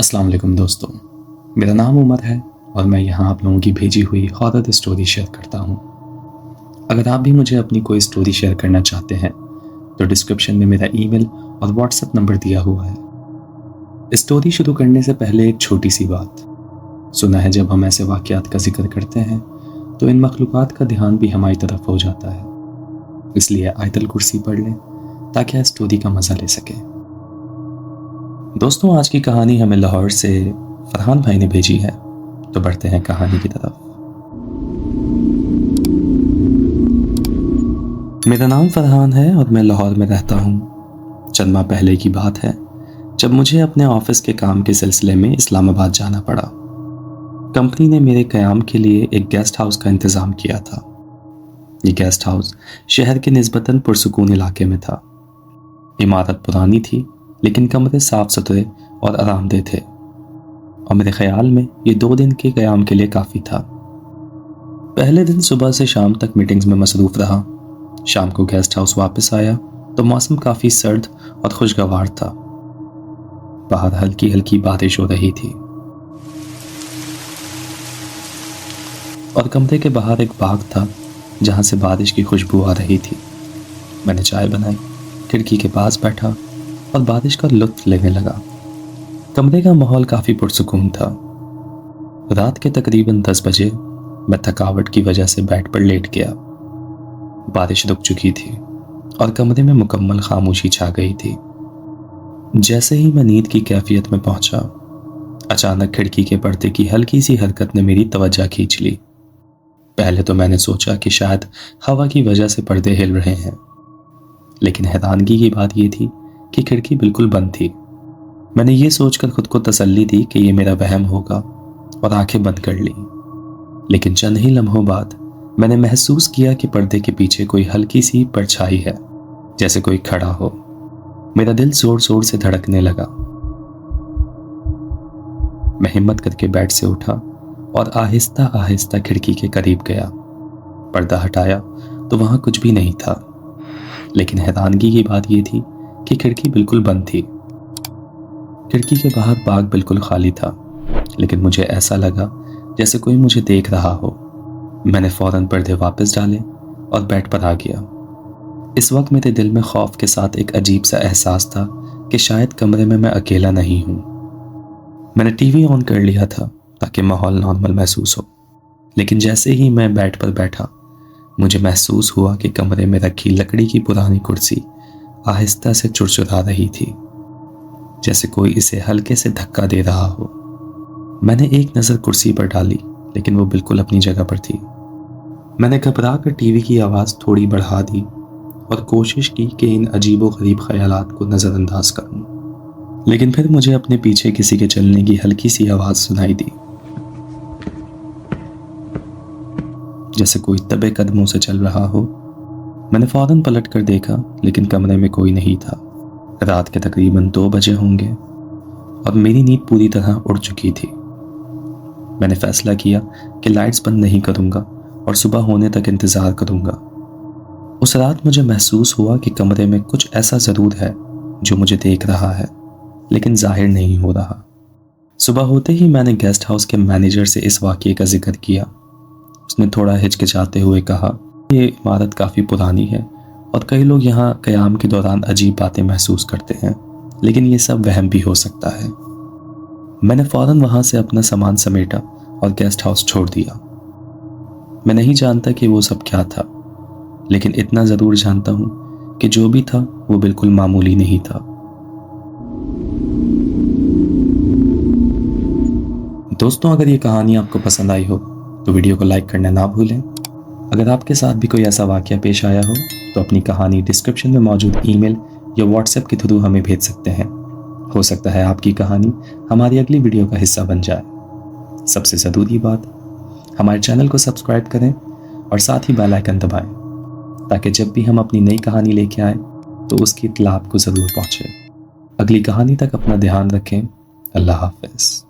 अस्सलाम वालेकुम दोस्तों, मेरा नाम उमर है और मैं यहाँ आप लोगों की भेजी हुई हॉरर स्टोरी शेयर करता हूँ। अगर आप भी मुझे अपनी कोई स्टोरी शेयर करना चाहते हैं तो डिस्क्रिप्शन में मेरा ईमेल और व्हाट्सएप नंबर दिया हुआ है। स्टोरी शुरू करने से पहले एक छोटी सी बात, सुना है जब हम ऐसे वाक़यात का जिक्र करते हैं तो इन मखलूक़ात का ध्यान भी हमारी तरफ हो जाता है, इसलिए आयतल कुर्सी पढ़ लें ताकि इस स्टोरी का मज़ा ले सकें। दोस्तों, आज की कहानी हमें लाहौर से फरहान भाई ने भेजी है, तो बढ़ते हैं कहानी की तरफ। मेरा नाम फरहान है और मैं लाहौर में रहता हूँ। चंद माह पहले की बात है जब मुझे अपने ऑफिस के काम के सिलसिले में इस्लामाबाद जाना पड़ा। कंपनी ने मेरे क़याम के लिए एक गेस्ट हाउस का इंतज़ाम किया था। ये गेस्ट हाउस शहर के निस्बतन पुरसुकून इलाके में था। इमारत पुरानी थी लेकिन कमरे साफ सुथरे और आरामदेह थे और मेरे ख्याल में ये 2 दिन के क़याम के लिए काफ़ी था। पहले दिन सुबह से शाम तक मीटिंग्स में मसरूफ़ रहा। शाम को गेस्ट हाउस वापस आया तो मौसम काफ़ी सर्द और खुशगवार था। बाहर हल्की हल्की बारिश हो रही थी और कमरे के बाहर एक बाग था जहाँ से बारिश की खुशबू आ रही थी। मैंने चाय बनाई, खिड़की के पास बैठा और बारिश का लुत्फ लेने लगा। कमरे का माहौल काफ़ी पुरसुकून था। रात के तकरीबन 10 बजे मैं थकावट की वजह से बेड पर लेट गया। बारिश रुक चुकी थी और कमरे में मुकम्मल खामोशी छा गई थी। जैसे ही मैं नींद की कैफियत में पहुंचा, अचानक खिड़की के पर्दे की हल्की सी हरकत ने मेरी तवज्जो खींच ली। पहले तो मैंने सोचा कि शायद हवा की वजह से पर्दे हिल रहे हैं, लेकिन हैरानगी की बात यह थी कि खिड़की बिल्कुल बंद थी। मैंने ये सोचकर खुद को तसल्ली दी कि ये मेरा वहम होगा और आंखें बंद कर ली। लेकिन चंद ही लम्हों बाद मैंने महसूस किया कि पर्दे के पीछे कोई हल्की सी परछाई है, जैसे कोई खड़ा हो। मेरा दिल जोर जोर से धड़कने लगा। मैं हिम्मत करके बेड से उठा और आहिस्ता आहिस्ता खिड़की के करीब गया। पर्दा हटाया तो वहां कुछ भी नहीं था, लेकिन हैरानगी की बात यह थी कि खिड़की बिल्कुल बंद थी। खिड़की के बाहर बाग बिल्कुल खाली था, लेकिन मुझे ऐसा लगा जैसे कोई मुझे देख रहा हो। मैंने फौरन पर्दे वापस डाले और बेड पर आ गया। इस वक्त मेरे दिल में खौफ के साथ एक अजीब सा एहसास था कि शायद कमरे में मैं अकेला नहीं हूँ। मैंने टीवी ऑन कर लिया था ताकि माहौल नॉर्मल महसूस हो, लेकिन जैसे ही मैं बेड पर बैठा मुझे महसूस हुआ कि कमरे में रखी लकड़ी की पुरानी कुर्सी आहिस्ता से चुरचुरा रही थी, जैसे कोई इसे हल्के से धक्का दे रहा हो। मैंने एक नज़र कुर्सी पर डाली, लेकिन वो बिल्कुल अपनी जगह पर थी। मैंने घबरा कर टीवी की आवाज़ थोड़ी बढ़ा दी और कोशिश की कि इन अजीबो गरीब ख्यालात को नज़रअंदाज करूं, लेकिन फिर मुझे अपने पीछे किसी के चलने की हल्की सी आवाज़ सुनाई दी, जैसे कोई दबे कदमों से चल रहा हो। मैंने फौरन पलट कर देखा, लेकिन कमरे में कोई नहीं था। रात के तकरीबन 2 बजे होंगे और मेरी नींद पूरी तरह उड़ चुकी थी। मैंने फैसला किया कि लाइट्स बंद नहीं करूंगा और सुबह होने तक इंतज़ार करूंगा। उस रात मुझे महसूस हुआ कि कमरे में कुछ ऐसा ज़रूर है जो मुझे देख रहा है, लेकिन जाहिर नहीं हो रहा। सुबह होते ही मैंने गेस्ट हाउस के मैनेजर से इस वाक़ये का जिक्र किया। उसने थोड़ा हिचकिचाते हुए कहा, ये इमारत काफ़ी पुरानी है और कई लोग यहाँ क़याम के दौरान अजीब बातें महसूस करते हैं, लेकिन ये सब वहम भी हो सकता है। मैंने फ़ौरन वहाँ से अपना सामान समेटा और गेस्ट हाउस छोड़ दिया। मैं नहीं जानता कि वो सब क्या था, लेकिन इतना ज़रूर जानता हूँ कि जो भी था वो बिल्कुल मामूली नहीं था। दोस्तों, अगर ये कहानी आपको पसंद आई हो तो वीडियो को लाइक करना ना भूलें। अगर आपके साथ भी कोई ऐसा वाक़या पेश आया हो तो अपनी कहानी डिस्क्रिप्शन में मौजूद ईमेल या व्हाट्सएप के थ्रू हमें भेज सकते हैं। हो सकता है आपकी कहानी हमारी अगली वीडियो का हिस्सा बन जाए। सबसे ज़रूरी बात, हमारे चैनल को सब्सक्राइब करें और साथ ही बेल आइकन दबाएं, ताकि जब भी हम अपनी नई कहानी लेके आएँ तो उसकी इत्तला आपको ज़रूर पहुँचे। अगली कहानी तक अपना ध्यान रखें। अल्लाह हाफ़िज़।